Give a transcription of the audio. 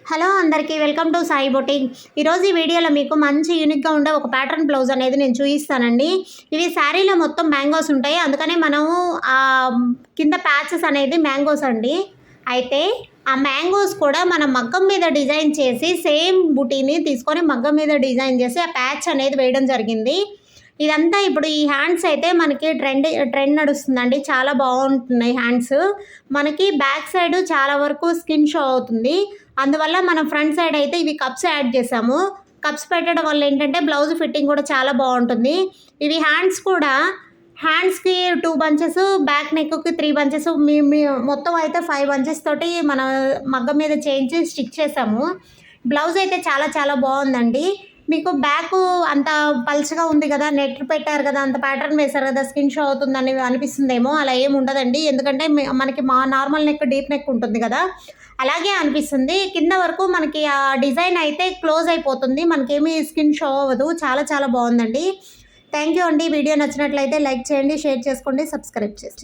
Hello అందరికీ welcome to Sai boutique. ఈరోజు ఈ వీడియోలో మీకు మంచి యూనిక్గా ఉండే ఒక ప్యాటర్న్ బ్లౌజ్ అనేది నేను చూపిస్తానండి. ఇవి శారీలో మొత్తం మ్యాంగోస్ ఉంటాయి, అందుకనే మనము కింద ప్యాచెస్ అనేది మ్యాంగోస్ అండి. అయితే ఆ మ్యాంగోస్ కూడా మనం మగ్గం మీద డిజైన్ చేసి సేమ్ బుటీని తీసుకొని మగ్గం మీద డిజైన్ చేసి ఆ ప్యాచ్ అనేది వేయడం జరిగింది. ఇదంతా ఇప్పుడు ఈ హ్యాండ్స్ అయితే మనకి ట్రెండ్ నడుస్తుందండి. చాలా బాగుంటున్నాయి హ్యాండ్స్. మనకి బ్యాక్ సైడ్ చాలా వరకు స్కిన్ షో అవుతుంది. అందువల్ల మనం ఫ్రంట్ సైడ్ అయితే ఇవి కప్స్ యాడ్ చేసాము. కప్స్ పెట్టడం వల్ల ఏంటంటే బ్లౌజ్ ఫిట్టింగ్ కూడా చాలా బాగుంటుంది. ఇవి హ్యాండ్స్ కూడా హ్యాండ్స్కి 2 బంచెస్, బ్యాక్ నెక్కి 3 బంచెస్, మీ మొత్తం అయితే 5 బంచెస్ తోటి మనం మగ్గం మీద చేయించి స్టిచ్ చేసాము. బ్లౌజ్ అయితే చాలా చాలా బాగుందండి. మీకు బ్యాక్ అంత పల్చగా ఉంది కదా, నెట్ పెట్టారు కదా, అంత ప్యాటర్న్ వేశారు కదా, స్కిన్ షో అవుతుందని అనిపిస్తుందేమో. అలా ఏమి ఉండదండి, ఎందుకంటే మనకి నార్మల్ నెక్, డీప్ నెక్ ఉంటుంది కదా, అలాగే అనిపిస్తుంది. కింద వరకు మనకి ఆ డిజైన్ అయితే క్లోజ్ అయిపోతుంది, మనకేమీ స్కిన్ షో అవ్వదు. చాలా చాలా బాగుందండి. థ్యాంక్ యూ అండి. వీడియో నచ్చినట్లయితే లైక్ చేయండి, షేర్ చేసుకోండి, సబ్స్క్రైబ్ చేయండి.